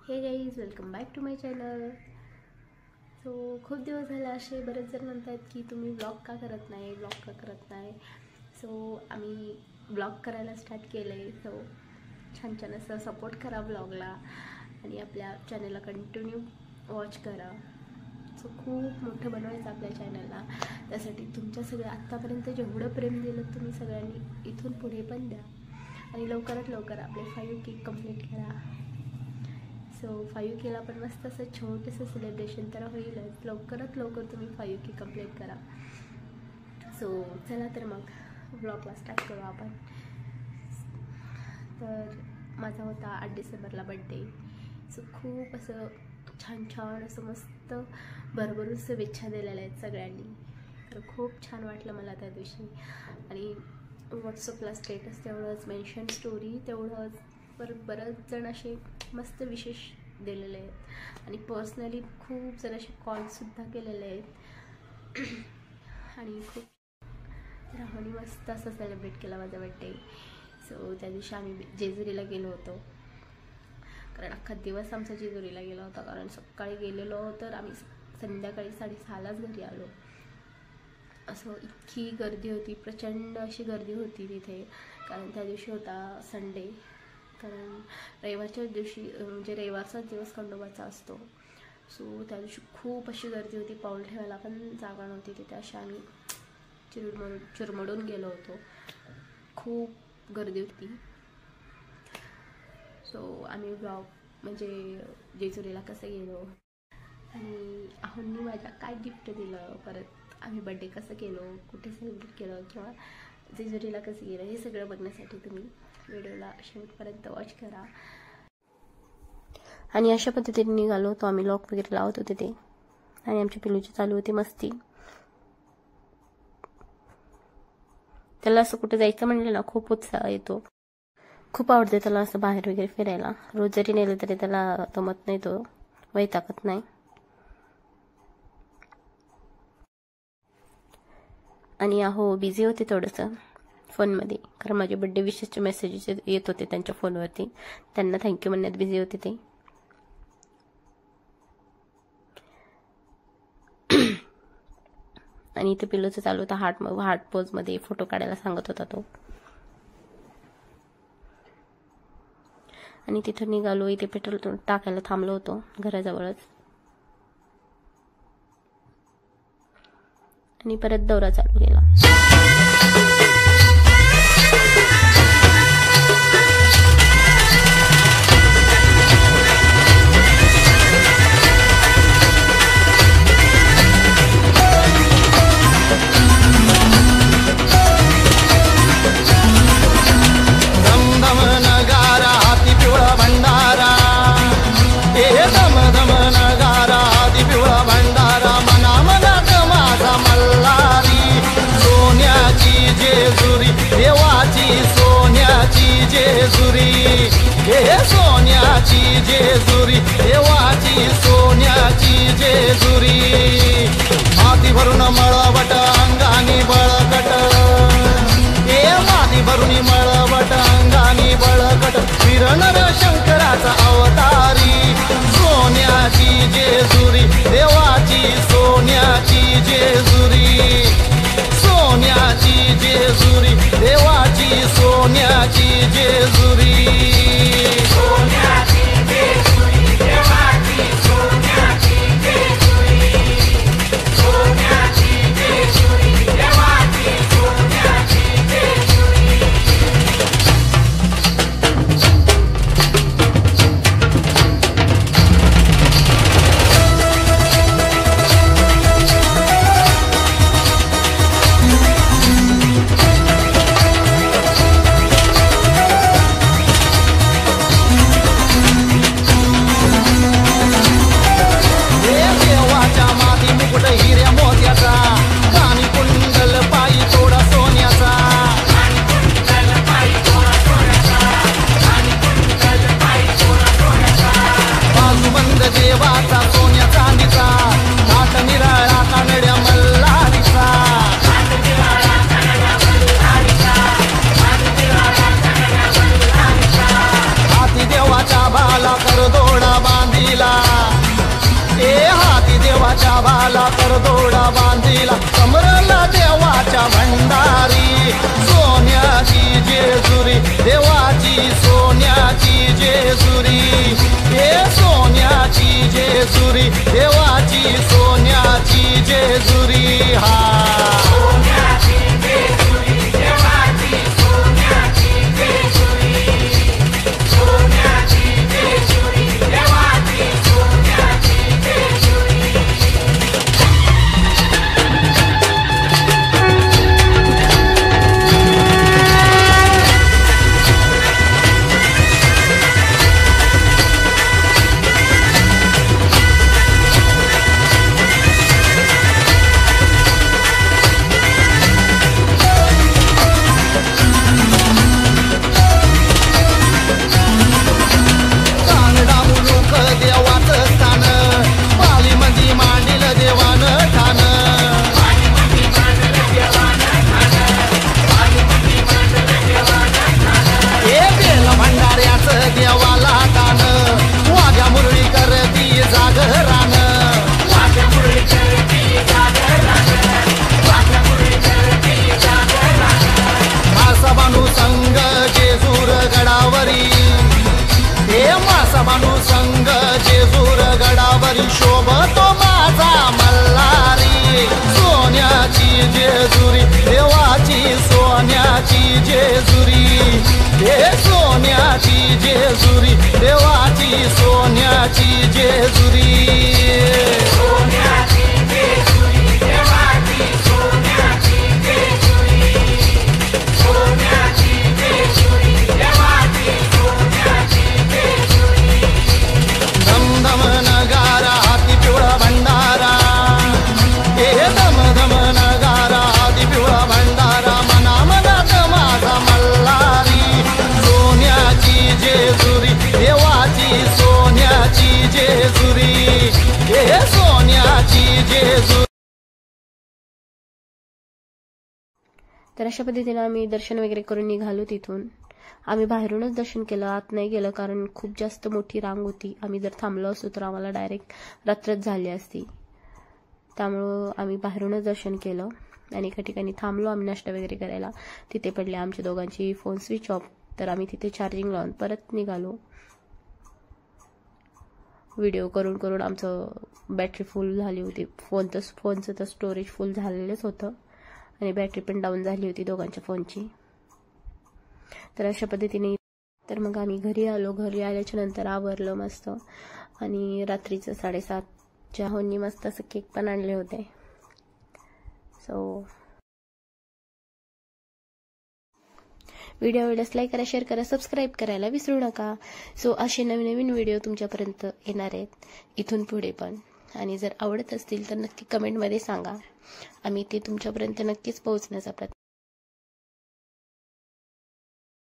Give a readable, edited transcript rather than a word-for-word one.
हे guys, welcome back to my channel. So खूप दिवस झाले असे बरेच जण म्हणतात की तुम्ही ब्लॉग का करत नाही. सो आम्ही ब्लॉग करायला स्टार्ट केलं आहे. सो छान छान असं सपोर्ट करा ब्लॉगला आणि आपल्या चॅनलला कंटिन्यू वॉच करा. सो खूप मोठं बनवायचं आपल्या चॅनलला. त्यासाठी तुमच्या सगळं आत्तापर्यंत जेवढं प्रेम दिलं तुम्ही सगळ्यांनी इथून पुढे पण द्या आणि लवकरात लवकर आपले 5K कंप्लीट करा. सो 5Kला पण मस्त असं छोटंसं सेलिब्रेशन तर होईलच. लवकरात लवकर तुम्ही 5K कंप्लीट करा. सो चला तर मग ब्लॉगला स्टार्ट करू आपण. तर माझा होता 8 डिसेंबरला बड्डे. सो खूप असं छान छान असं मस्त भरभरून शुभेच्छा दिलेल्या आहेत सगळ्यांनी. तर खूप छान वाटलं मला त्या दिवशी. आणि व्हॉट्सअपला स्टेटस तेवढंच, मेन्शन स्टोरी तेवढंच, परत बरेच जण असे मस्त विशेष दिलेले आहेत आणि पर्सनली खूप जण असे कॉलसुद्धा केलेले आहेत. आणि खूप राहुनी मस्त असं सेलिब्रेट केला माझा बड्डे. सो त्या दिवशी आम्ही जेजुरीला गेलो होतो. कारण अख्खा दिवस आमचा जेजुरीला गेला होता. कारण सकाळी गेलेलो तर आम्ही संध्याकाळी 6:30लाच घरी आलो. असं इतकी गर्दी होती, प्रचंड अशी गर्दी होती तिथे. कारण त्या दिवशी होता संडे. कारण रविवारच्या दिवशी म्हणजे रविवारचाच दिवस खंडोबाचा असतो. सो त्या दिवशी खूप अशी गर्दी होती. पाऊल ठेवायला पण जागा नव्हती तिथे. अशा आम्ही चिरमडून गेलो होतो. खूप गर्दी होती. सो आम्ही ब्लॉग म्हणजे जेजुरीला कसं गेलो आणि आहोंनी माझ्या काय गिफ्ट दिलं, परत आम्ही बड्डे कसं केलो, कुठे सेलिब्रेट केलं किंवा जेजुरीला कसं गेलं, हे सगळं बघण्यासाठी तुम्ही व्हिडिओला शेवटपर्यंत वॉच करा. आणि अशा पद्धतीने निघालो होतो आम्ही. लॉक वगैरे लावत होते ते आणि आमच्या पिलूची चालू होती मस्ती. त्याला असं कुठे जायचं म्हणलं ना खूप उत्साह येतो. खूप आवडते त्याला असं बाहेर वगैरे फिरायला. रोज जरी नेलं तरी त्याला जमत नाही, तो वैतागत नाही. आणि अहो बिझी होते थोडंसं फोनमध्ये. कारण माझे बड्डे विशेषचे मेसेजेस येत होते त्यांच्या फोनवरती. त्यांना थँक्यू म्हणण्यात बिझी होते ते. आणि इथे पिलोचं चालू होतं हार्ट पोजमध्ये फोटो काढायला सांगत होता तो. आणि तिथं निघालो. इथे पेट्रोल टाकायला थांबलो होतो घराजवळच. आणि परत दौरा चालू केला. सोन्याची जेजुरी, देवाची सोन्याची जेजुरी. माती भरून मळवट अंगानी बळकट, हे माती भरून मळवट अंगानी बळकट. फिरणार शंकराचा अवतारी, सोन्याची जेजुरी, देवाची सोन्याची जेजुरी. सोन्याची जेजुरी, देवाची सोन्याची जेजुरी. नाभाला तर दोडा बांधिला कमरला देवाच्या भंडारी सोन्याची जेजुरी देवाची सोन्याची जेजुरी हे सोन्याची जेजुरी देवाची सोन्याची जेजुरी हा देवाला दान वाघ्या मुरळी करती जागरान मासा बानू संग जेजूर गडावरी हे मासा बानू संग जेजूर गडावरी शोभतो माझा मल्हारी सोन्याची जेजुरी देवाची सोन्याची जेजुरी हे सोन्याची जेजुरी देवाची सोन्याची जेजुरी धमधम नगारा हाती पिवळा भंडारा हे धमधम नगारा हाती पिवळा भंडारा मना मनात माझा मल्हारी सोन्याची जेजुरी देवाची सोन्याची जेजुरी हे सोन्याची जेजुरी. तर अशा पद्धतीने आम्ही दर्शन वगैरे करून निघालो. तिथून आम्ही बाहेरूनच दर्शन केलं, आत नाही गेलं कारण खूप जास्त मोठी रांग होती. आम्ही जर थांबलो असतो तर आम्हाला डायरेक्ट रात्रच झाली असती. त्यामुळं आम्ही बाहेरूनच दर्शन केलं आणि एका ठिकाणी थांबलो आम्ही नाश्ता वगैरे करायला. तिथे पडले आमच्या दोघांची फोन स्विच ऑफ, तर आम्ही तिथे चार्जिंग लावून परत निघालो. व्हिडिओ करून करून आमचं बॅटरी फुल झाली होती. फोनचं तर स्टोरेज फुल झालेलंच होतं आणि बॅटरी पण डाऊन झाली होती दोघांच्या फोनची. तर अशा पद्धतीने तर मग आम्ही घरी आलो. घरी आल्याच्या नंतर आवरलं मस्त आणि रात्रीचं 7:30च्या होनी मस्त असं केक पण आणले होते. सो व्हिडिओ आवडल्यास लाईक करा, शेअर करा, सबस्क्राईब करायला विसरू नका. सो असे नवीन नवीन व्हिडिओ तुमच्यापर्यंत येणार आहेत इथून पुढे पण. आणि जर आवडत असतील तर नक्की कमेंटमध्ये सांगा, आम्ही ते तुमच्यापर्यंत नक्कीच पोहोचण्याचा प्रयत्न